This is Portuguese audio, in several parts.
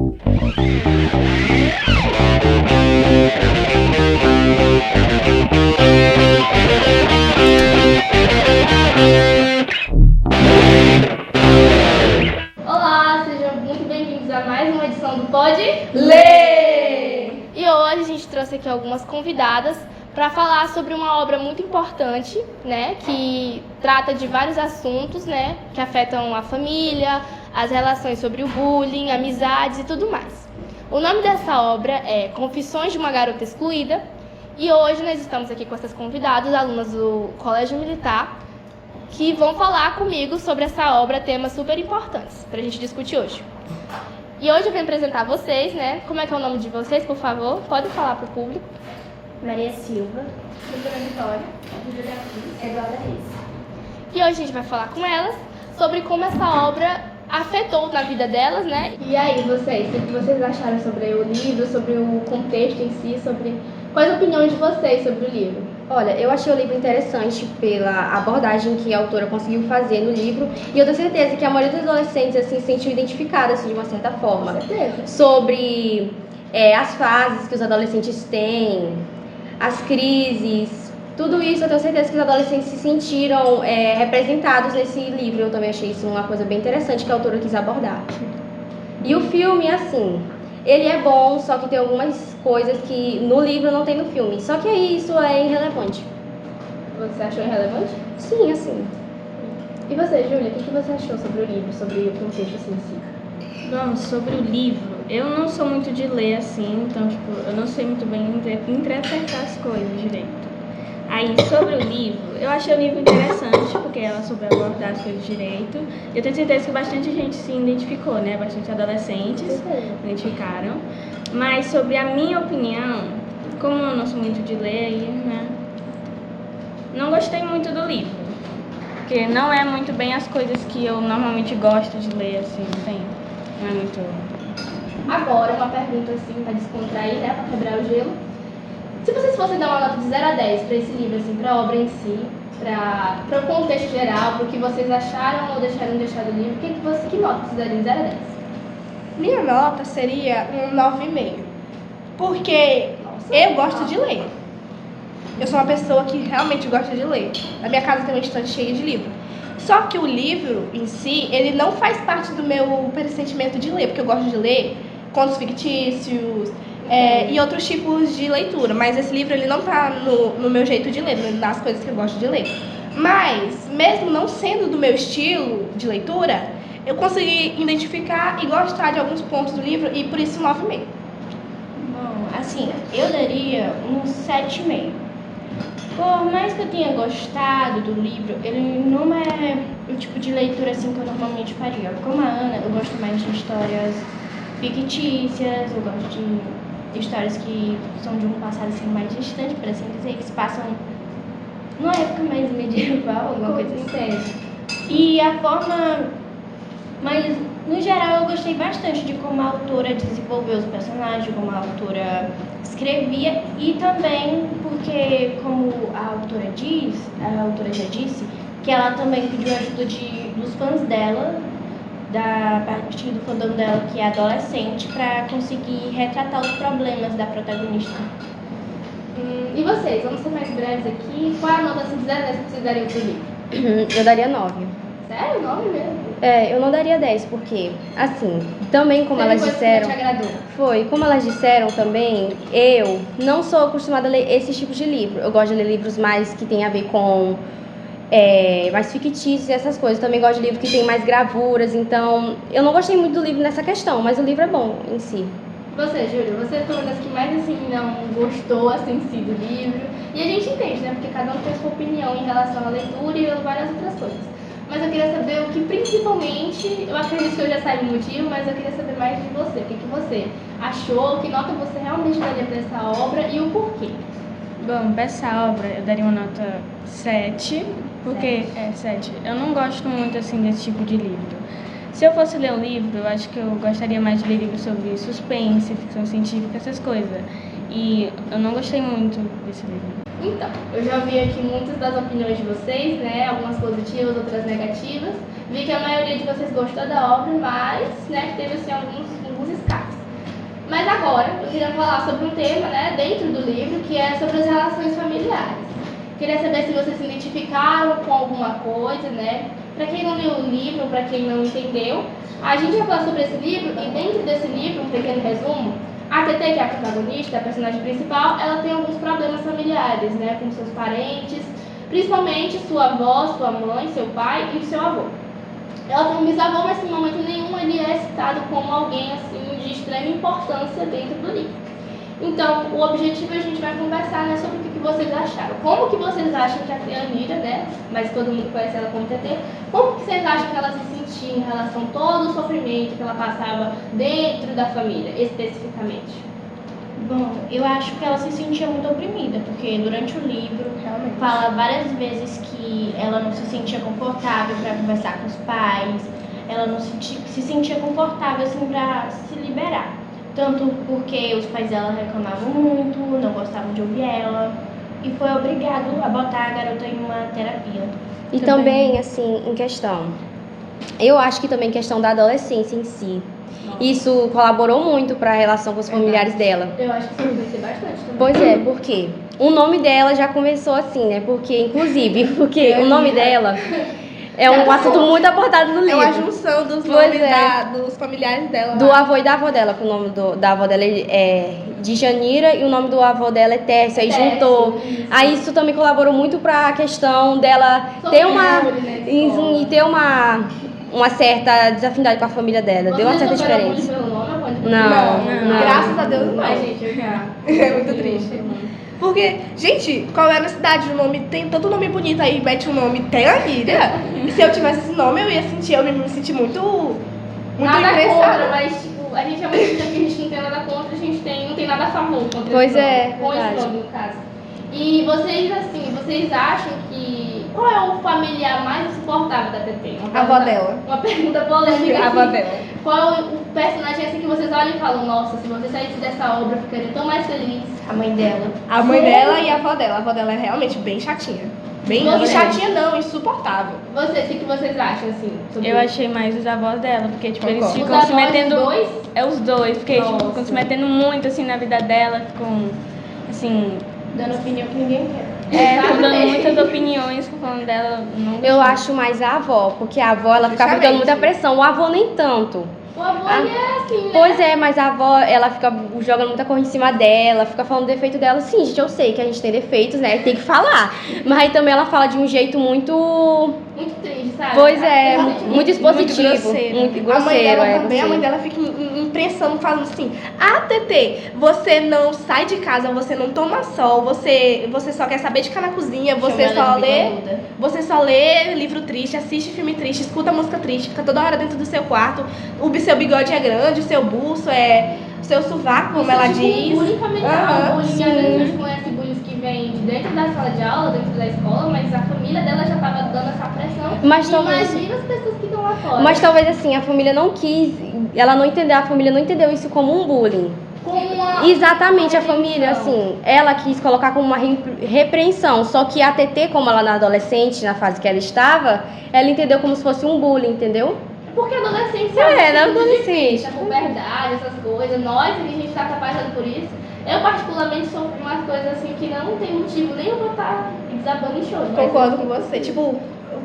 Olá, sejam muito bem-vindos a mais uma edição do Pode Ler! E hoje a gente trouxe aqui algumas convidadas para falar sobre uma obra muito importante, né, que trata de vários assuntos, né, que afetam a família, as relações sobre o bullying, amizades e tudo mais. O nome dessa obra é Confissões de uma Garota Excluída e hoje nós estamos aqui com essas convidadas, alunas do Colégio Militar, que vão falar comigo sobre essa obra, temas super importantes para a gente discutir hoje. E hoje eu venho apresentar vocês, né? Como é que é o nome de vocês, por favor? Podem falar para o público. Maria Silva, Doutora Vitória. Eduarda Reis. E hoje a gente vai falar com elas sobre como essa obra afetou na vida delas, né? E aí, vocês, o que vocês acharam sobre o livro, sobre o contexto em si, sobre quais as opiniões de vocês sobre o livro? Olha, eu achei o livro interessante pela abordagem que a autora conseguiu fazer no livro e eu tenho certeza que a maioria dos adolescentes assim, se sentiu identificada assim, de uma certa forma. Com certeza. Sobre as fases que os adolescentes têm, as crises, tudo isso eu tenho certeza que os adolescentes se sentiram representados nesse livro. Eu também achei isso uma coisa bem interessante que a autora quis abordar. E o filme, assim, ele é bom, só que tem algumas coisas que no livro não tem no filme. Só que isso é irrelevante. Você achou irrelevante? Sim, assim. E você, Júlia, o que você achou sobre o livro, sobre o contexto assim, em si? Bom, sobre o livro, eu não sou muito de ler assim, então tipo, eu não sei muito bem interpretar as coisas direito. Aí, sobre o livro, eu achei o livro interessante, porque ela soube abordar as coisas direito. Eu tenho certeza que bastante gente se identificou, né? Bastante adolescentes se identificaram. Mas sobre a minha opinião, como eu não sou muito de ler, aí, né? Não gostei muito do livro. Porque não é muito bem as coisas que eu normalmente gosto de ler, assim, não é muito... Agora, uma pergunta assim, para descontrair, né? Para quebrar o gelo. Se vocês fossem dar uma nota de 0 a 10 para esse livro, assim, para a obra em si, para o contexto geral, para o que vocês acharam ou deixaram de deixar do livro, que nota vocês dariam de 0 a 10? Minha nota seria um 9,5. Porque eu gosto de ler. Eu sou uma pessoa que realmente gosta de ler. Na minha casa tem uma estante cheia de livro. Só que o livro em si, ele não faz parte do meu pressentimento de ler, porque eu gosto de ler contos fictícios e outros tipos de leitura. Mas esse livro ele não tá no meu jeito de ler, nas coisas que eu gosto de ler. Mas, mesmo não sendo do meu estilo de leitura, eu consegui identificar e gostar de alguns pontos do livro e por isso 9,5. Bom, assim, eu daria um 7,5. Por mais que eu tenha gostado do livro, ele não é o tipo de leitura assim que eu normalmente faria. Como a Ana, eu gosto mais de histórias fictícias, eu gosto de histórias que são de um passado assim mais distante, por assim dizer, que se passam numa época mais medieval, alguma coisa assim. E a forma... Mas, no geral, eu gostei bastante de como a autora desenvolveu os personagens, de como a autora escrevia e também porque, como a autora já disse, que ela também pediu ajuda dos fãs dela, da parte do fandom dela, que é adolescente, para conseguir retratar os problemas da protagonista. E vocês? Vamos ser mais breves aqui. Qual é a nota assim, de 0 a 10 que vocês dariam pro livro? Eu daria 9. Sério? 9 mesmo? Eu não daria 10, porque, assim, também como elas disseram... Que te agradou? Como elas disseram também, eu não sou acostumada a ler esses tipos de livro. Eu gosto de ler livros mais que tem a ver com... mais fictícios e essas coisas. Eu também gosto de livro que tem mais gravuras, então... Eu não gostei muito do livro nessa questão, mas o livro é bom em si. Você, Júlia, você foi uma das que mais, assim, não gostou, assim, em si do livro. E a gente entende, né? Porque cada um tem a sua opinião em relação à leitura e várias outras coisas. Mas eu queria saber o que principalmente, eu acredito que eu já saiba o motivo, mas eu queria saber mais de você. O que você achou, que nota você realmente daria para essa obra e o porquê? Bom, para essa obra eu daria uma nota 7, porque 7. Eu não gosto muito assim desse tipo de livro. Se eu fosse ler um livro, eu acho que eu gostaria mais de ler livros sobre suspense, ficção científica, essas coisas. E eu não gostei muito desse livro. Então, eu já vi aqui muitas das opiniões de vocês, né? Algumas positivas, outras negativas. Vi que a maioria de vocês gostou da obra, mas, né, teve assim alguns escapes. agora eu queria falar sobre um tema, né, dentro do livro, que é sobre as relações familiares. Queria saber se vocês se identificaram com alguma coisa, né? Para quem não leu o livro, para quem não entendeu, a gente vai falar sobre esse livro e dentro desse livro, um pequeno resumo, a TT, que é a protagonista, a personagem principal, ela tem alguns problemas familiares, né, com seus parentes, principalmente sua avó, sua mãe, seu pai e o seu avô. Ela tem um bisavô, mas em momento nenhum ele é citado como alguém assim de extrema importância dentro do livro. Então, o objetivo é a gente vai conversar, né, sobre o que vocês acharam. Como que vocês acham que a Teanira, né, mas todo mundo conhece ela como TT, como que vocês acham que ela se sentia em relação a todo o sofrimento que ela passava dentro da família, especificamente? Bom, eu acho que ela se sentia muito oprimida, porque durante o livro fala várias vezes que ela não se sentia confortável para conversar com os pais, ela não se sentia confortável assim para se liberar. Tanto porque os pais dela reclamavam muito, não gostavam de ouvir ela, e foi obrigado a botar a garota em uma terapia. E também, assim, em questão, eu acho que também questão da adolescência em si. Isso colaborou muito para a relação com os familiares dela. Eu acho que isso influencia bastante também. Pois é, porque o nome dela já começou assim, né? Porque o nome dela é um assunto muito abordado no É livro. uma junção dos Pois nomes é. dos familiares dela. Do lá. avô e da avó dela, que o nome da avó dela é de Janira e o nome do avô dela é Tércio, aí Tércio, juntou. isso. Aí isso também colaborou muito para a questão dela ter uma e ter uma certa desafinidade com a família dela. Deu uma certa diferença. Pelo nome, pode Não. Graças a Deus não. Ai, gente, eu já. É muito triste. Porque, gente, qual era a cidade? O nome tem tanto nome bonito aí, mete um nome Teanira. E se eu tivesse esse nome, eu ia me sentir muito Nada contra, interessada. mas tipo, a gente é muito aqui, a gente não tem nada contra, a gente não tem nada a favor contra Pois esse nome, é, com esse verdade. nome, no caso. E vocês, assim, vocês acham que... Qual é o familiar mais insuportável da TT? A avó dela. Uma pergunta polêmica A avó aqui. dela. Qual é o personagem assim que vocês olham e falam, nossa, se você saísse dessa obra, eu ficaria tão mais feliz? A mãe dela. A mãe dela e a avó dela. A avó dela é realmente bem chatinha. Bem Você? chatinha não, insuportável. Vocês, o que vocês acham, assim? Sobre Eu achei mais os avós dela, porque tipo, eles Concordo. ficam Os se avós metendo. dos dois? É os dois, porque tipo, Nossa. ficam se metendo muito assim na vida dela, ficam assim. Dando opinião que ninguém quer. Ficam dando Exatamente. muitas opiniões falando dela. Não Eu acho mais a avó, porque a avó ela ficava Justamente. dando muita pressão. O avô nem tanto. O avô, ele é assim, né? Pois é, mas a avó, ela fica jogando muita coisa em cima dela, fica falando defeito dela. Sim, gente, eu sei que a gente tem defeitos, né? Tem que falar. Mas aí também ela fala de um jeito muito... Muito triste, sabe? Pois é, Exatamente. muito expositivo. grosseiro. Muito A mãe grosseiro, dela é, também, a mãe dela fica impressando, falando assim: ah, TT, você não sai de casa, você não toma sol, você só quer saber de ficar na cozinha, você Chama ela só de lê. bigoduda. Você só lê livro triste, assiste filme triste, escuta música triste, fica toda hora dentro do seu quarto, o seu bigode é grande, o seu buço é. O seu sovaco, como ela Isso é tipo diz. um bullying familiar, Aham, um bullying, sim. às vezes a gente conhece bullies que vêm de dentro da sala de aula, dentro da escola, mas a família dela já estava dando essa pressão. Mas talvez- Imagina as pessoas que estão lá fora. Mas talvez assim, a família não quis, ela não entendeu, a família não entendeu isso como um bullying. Com uma... Exatamente, a uma família, repreensão. assim, ela quis colocar como uma repreensão, só que a TT, como ela na adolescente, na fase que ela estava, ela entendeu como se fosse um bullying, entendeu? Porque a adolescência É, muito adolescente. difícil, a puberdade, essas coisas, nós aqui a gente tá passando por isso. Eu particularmente sofri umas coisas assim que não tem motivo nem eu vou estar desabando em choro. mas Concordo com você. Tipo,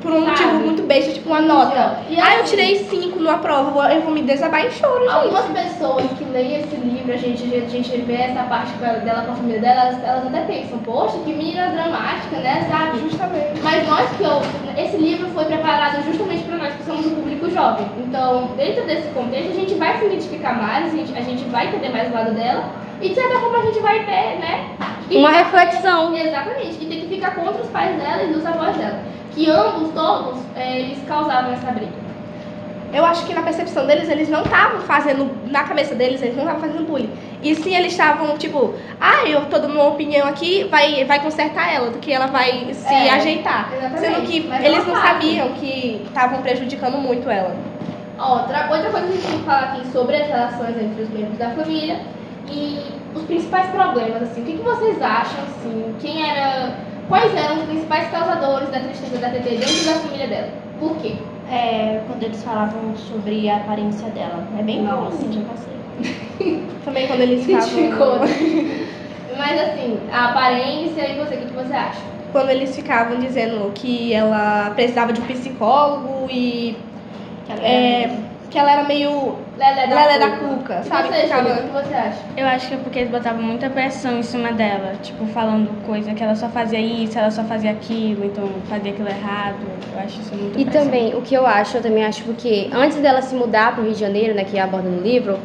por um Sabe? motivo muito besta, tipo uma nota. E Ah, eu assim, tirei 5 numa prova, eu vou me desabar em choro, gente. algumas pessoas que leem esse livro, a gente vê essa parte dela com a família dela, elas até pensam, poxa, que menina dramática, né, sabe? Justamente. Mas esse livro foi preparado justamente para nós que somos um público jovem. Então, dentro desse contexto, a gente vai se identificar mais, a gente vai entender mais o lado dela e de certa forma a gente vai ter, né? Uma reflexão. Exatamente, e tem que ficar contra os pais dela e os avós dela. Que ambos, todos, eles causavam essa briga. Eu acho que na percepção deles, eles não estavam fazendo, na cabeça deles, eles não estavam fazendo bullying. E sim, eles estavam tipo, eu tô dando uma opinião aqui, vai consertar ela, do que ela vai se ajeitar. Exatamente. Sendo que Mas eles ela não faz. sabiam que estavam prejudicando muito ela. Outra coisa que a gente tem que falar aqui sobre as relações entre os membros da família e os principais problemas, assim, o que vocês acham, assim, quais eram os principais causadores da tristeza da TT dentro da família dela? Por quê? Quando eles falavam sobre a aparência dela. É bem bom, assim, já passei. Também quando Quando eles identificou. ficavam... Mas assim, a aparência e você, o que você acha? Quando eles ficavam dizendo que ela precisava de um psicólogo e que ela era meio Lelé da Cuca, E sabe? você, Ficava... Júlia, o que você acha? Eu acho que é porque eles botavam muita pressão em cima dela, tipo, falando coisa que ela só fazia isso, ela só fazia aquilo, então fazia aquilo errado. Eu acho isso muito E pressão. também, o que eu também acho porque antes dela se mudar pro Rio de Janeiro, né, que aborda no livro,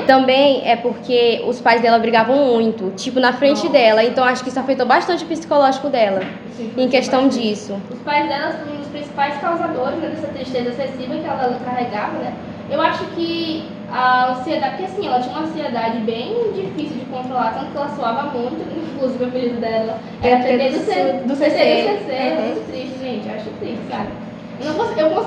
também é porque os pais dela brigavam muito, tipo, na frente dela. Então acho que isso afetou bastante o psicológico dela, em questão disso. Os pais dela são um dos principais causadores, né, dessa tristeza excessiva que ela carregava, né? Eu acho que a ansiedade, porque assim, ela tinha uma ansiedade bem difícil de controlar, tanto que ela suava muito, inclusive o apelido dela era TT do CC. É muito triste, gente, eu acho triste, sabe?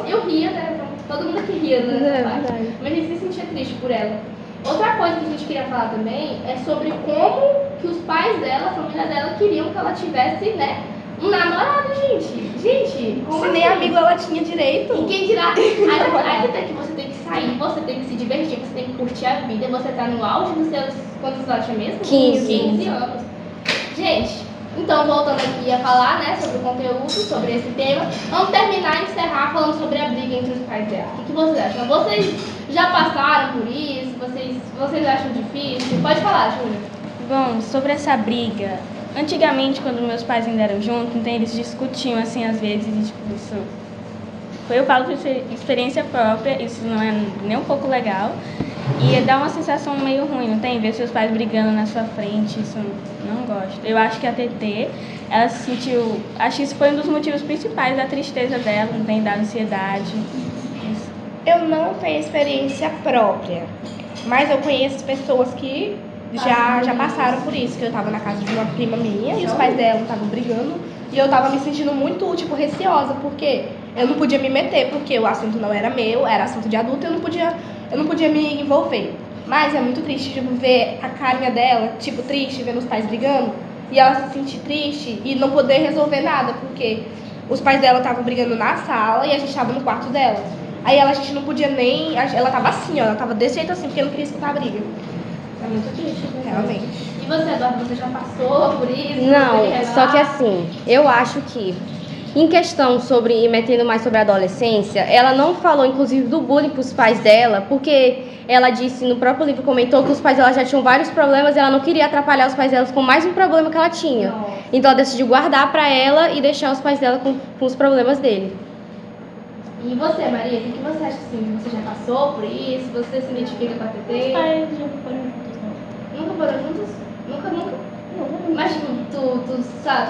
Eu ria, né? Todo mundo que ria nessa parte, mas a gente se sentia triste por ela. Outra coisa que a gente queria falar também é sobre como que os pais dela, a família dela, queriam que ela tivesse, né, um namorado, gente. Gente, como Se assim? nem amigo ela tinha direito. E quem dirá, aí até que você tem que sair, você tem que se divertir, você tem que curtir a vida, você tá no auge dos seus, quantos anos tinha mesmo? 15 anos. Gente, então voltando aqui a falar, né, sobre o conteúdo, sobre esse tema, vamos terminar e encerrar falando sobre a briga entre os pais dela. O que vocês acham? Vocês já passaram por isso? Vocês acham difícil? Pode falar, Júlia. Bom, sobre essa briga, antigamente, quando meus pais ainda eram juntos, então eles discutiam, assim, às vezes, e, tipo, isso... Eu falo por experiência própria, isso não é nem um pouco legal. E dá uma sensação meio ruim, não tem? Ver seus pais brigando na sua frente, isso eu não gosto. Eu acho que a TT, ela se sentiu... Acho que isso foi um dos motivos principais da tristeza dela, não tem? Da ansiedade. Isso. Eu não tenho experiência própria, mas eu conheço pessoas que já passaram por isso, que eu tava na casa de uma prima minha e os pais dela estavam brigando e eu tava me sentindo muito, tipo, receosa, porque eu não podia me meter, porque o assunto não era meu, era assunto de adulto, eu não podia me envolver. Mas é muito triste, tipo, ver a carinha dela, tipo, triste, vendo os pais brigando, e ela se sentir triste e não poder resolver nada, porque os pais dela estavam brigando na sala e a gente tava no quarto dela. Aí a gente não podia nem... Ela tava assim, ó, ela tava desse jeito assim, porque eu não queria escutar a briga. É muito triste, né? Realmente. E você, Eduardo, você já passou por isso? Não, só que assim, eu acho que em questão sobre, metendo mais sobre a adolescência, ela não falou inclusive do bullying pros pais dela, porque ela disse no próprio livro, comentou que os pais dela já tinham vários problemas e ela não queria atrapalhar os pais dela com mais um problema que ela tinha. Não. Então ela decidiu guardar pra ela e deixar os pais dela com os problemas dele. E você, Maria, o que você acha assim? Você já passou por isso? Você se identifica com a TT? Meus pais já foram juntos, não. Nunca foram juntos? Nunca? Não. Mas tipo, tu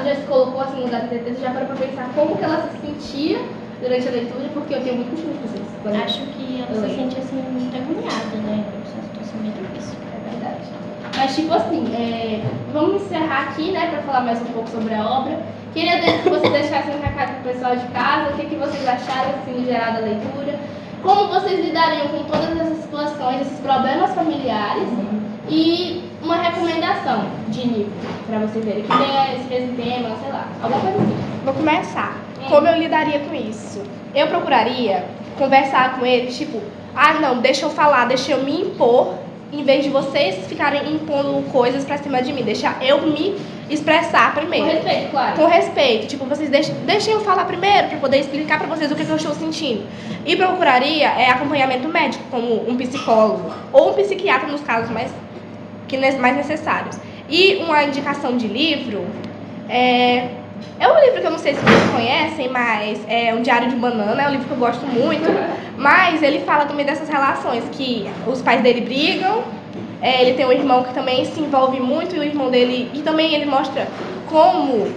já se colocou assim no lugar da TT, tu já parou pra pensar como que ela se sentia durante a leitura? Porque eu tenho muito costume de fazer isso. Acho que ela se sente assim muito agoniada, né? Essa situação meio difícil. É verdade. Mas tipo assim, vamos encerrar aqui, né, pra falar mais um pouco sobre a obra. Queria que vocês deixassem um recado pro pessoal de casa, o que vocês acharam, assim, no geral da leitura, como vocês lidariam com todas essas situações, esses problemas familiares e uma recomendação de livro pra vocês verem, que tenha esse mesmo tema, sei lá, alguma coisa assim. Vou começar. Como eu lidaria com isso? Eu procuraria conversar com eles, tipo, não, deixa eu falar, deixa eu me impor, em vez de vocês ficarem impondo coisas pra cima de mim. Deixa eu me expressar primeiro. Com respeito, claro. Com respeito. Tipo, vocês deixem eu falar primeiro pra poder explicar pra vocês o que eu estou sentindo. E procuraria acompanhamento médico, como um psicólogo ou um psiquiatra nos casos mais necessários. E uma indicação de livro é um livro que eu não sei se vocês conhecem, mas é um Diário de Banana, é um livro que eu gosto muito, mas ele fala também dessas relações, que os pais dele brigam, ele tem um irmão que também se envolve muito, e o irmão dele, e também ele mostra como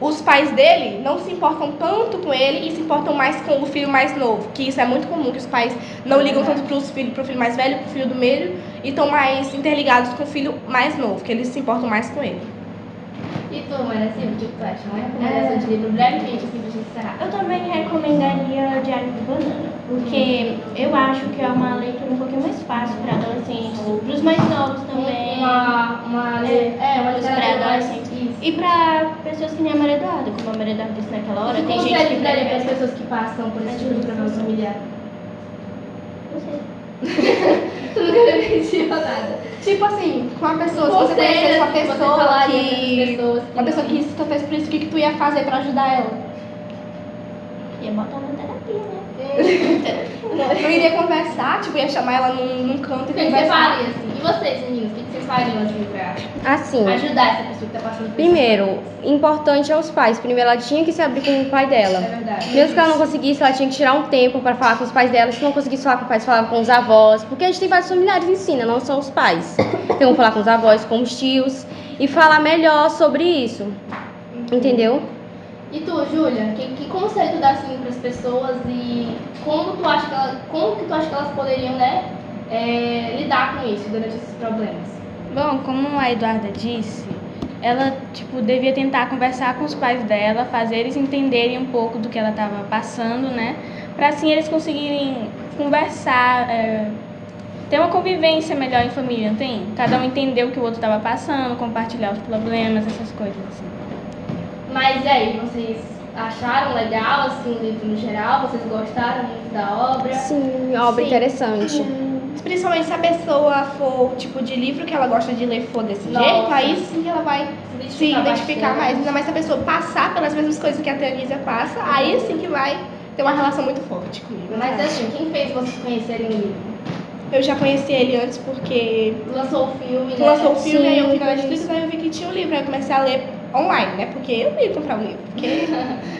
os pais dele não se importam tanto com ele e se importam mais com o filho mais novo, que isso é muito comum, que os pais não ligam tanto pro filho mais velho, pro filho do meio, e estão mais interligados com o filho mais novo, que eles se importam mais com ele. E tu, Maria Silva, o que tu acha? Uma recomendação de livro brevemente, assim, pra gente encerrar. Eu também recomendaria Diário de Banana, porque eu acho que é uma leitura um pouquinho mais fácil para adolescentes, para os mais novos também. Uma literatura pré-adolescentes. E para pessoas que nem a Maria Eduarda, como a Maria Eduarda disse naquela hora. Tem gente que daria para as pessoas que passam por esse tipo de problema familiar? Não sei. Tu nunca me pediu nada. Tipo assim, com uma pessoa, Um se você conselho, conhecesse uma assim, você pessoa falaria que. pras pessoas que Uma pessoa não- que se sofresse por isso, o que tu ia fazer pra ajudar ela? Ia botar na terapia, né? Não iria conversar, tipo, ia chamar ela num canto O e que você conversar. faria, assim? E vocês, meninos, o que vocês fariam, assim, pra Assim, ajudar essa pessoa que tá passando por primeiro, importante aos pais. Primeiro, ela tinha que se abrir com o pai dela. isso? É verdade. Mesmo que ela não conseguisse, ela tinha que tirar um tempo para falar com os pais dela. Se não conseguisse falar com os pais, falava com os avós. Porque a gente tem vários familiares em si, né? Não são os pais. Tem como falar com os avós, com os tios. E falar melhor sobre isso. Entendeu? E tu, Júlia, que conselho tu dá, assim, pras pessoas e como que tu acha que elas poderiam, né, lidar com isso durante esses problemas? Bom, como a Eduarda disse, ela tipo devia tentar conversar com os pais dela, fazer eles entenderem um pouco do que ela estava passando, né? Para assim eles conseguirem conversar, ter uma convivência melhor em família, não tem? Cada um entender o que o outro estava passando, compartilhar os problemas, essas coisas assim. Mas e aí, vocês acharam legal, assim, o livro no geral? Vocês gostaram muito da obra? Sim, obra Sim. interessante. Principalmente se a pessoa for, tipo, de livro que ela gosta de ler for desse Nossa. jeito, aí sim que ela vai se identificar bastante. mais. Ainda mais se a pessoa passar pelas mesmas coisas que a Teresia passa, aí sim que vai ter uma relação muito forte comigo. Mas sabe? assim, quem fez vocês conhecerem o livro? Eu já conheci ele antes porque Lançou o filme, né? lançou o filme, Sim, aí eu vi na por Netflix, isso. aí eu vi que tinha o livro, aí eu comecei a ler online, né? Porque eu não ia comprar o livro. Porque...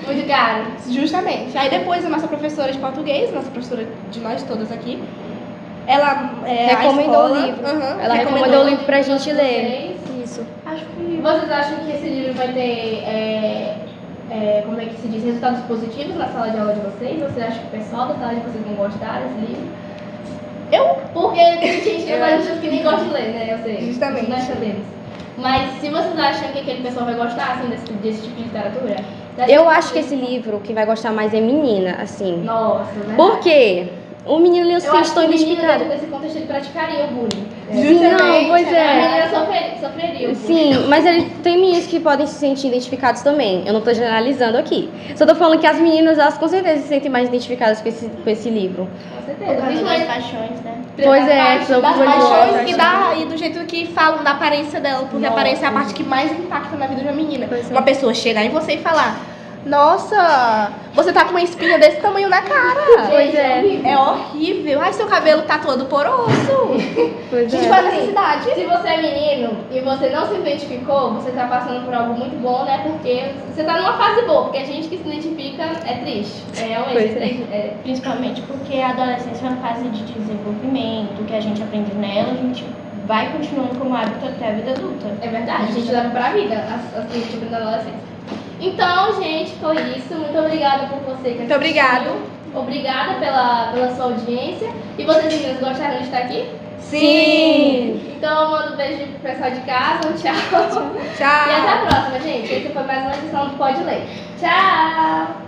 Muito caro. Justamente. Aí depois a nossa professora de português, nossa professora de nós todas aqui, ela Recomendou a escola, o livro. aham, Ela recomendou o livro pra gente ler. Isso. Acho que Vocês acham que esse livro vai ter, como é que se diz, resultados positivos na sala de aula de vocês? Vocês acham que o pessoal da sala de vocês vão gostar desse livro? Porque tem gente na sala de vocês que nem gosta de ler, né? Eu sei. Justamente. Nós sabemos. Mas se vocês acham que aquele pessoal vai gostar, assim, desse tipo de literatura? Eu acho que esse livro, quem vai gostar mais é menina, assim. Nossa, né? Por quê? O menino ele não se Eu sente acho que tão o menino identificado. dentro desse contexto ele praticaria o bullying. Não, pois A é. menina sofreria o bullying. Sim, mas ele tem meninos que podem se sentir identificados também. Eu não tô generalizando aqui. Só tô falando que as meninas, elas com certeza se sentem mais identificadas com esse livro. Com Por certeza. causa das Principalmente paixões, né? Pois é, são das coisas paixões boas. e do jeito que falam da aparência dela, porque a Nossa, aparência é a parte que mais impacta na vida de uma menina. Pois é. Uma pessoa chegar em você e falar: Nossa, você tá com uma espinha desse tamanho na cara. Pois é. É horrível. Ai, seu cabelo tá todo poroso. Pois Gente, é. qual é a necessidade? se você é menino e você não se identificou, você tá passando por algo muito bom, né? Porque você tá numa fase boa, porque a gente que se identifica é triste. É realmente Pois é. triste. Principalmente porque a adolescência é uma fase de desenvolvimento, que a gente aprende nela, a gente vai continuando como hábito até a vida adulta. É verdade, a gente leva pra vida as coisas que aprende na adolescência. Então, gente, foi isso. Muito obrigada por você que Muito assistiu. obrigada. Obrigada pela sua audiência. E vocês, meninas, gostaram de estar aqui? Sim. Então, eu mando um beijo pro pessoal de casa. Tchau. E até Tchau. a próxima, gente. Essa foi mais uma edição do Pode Ler. Tchau!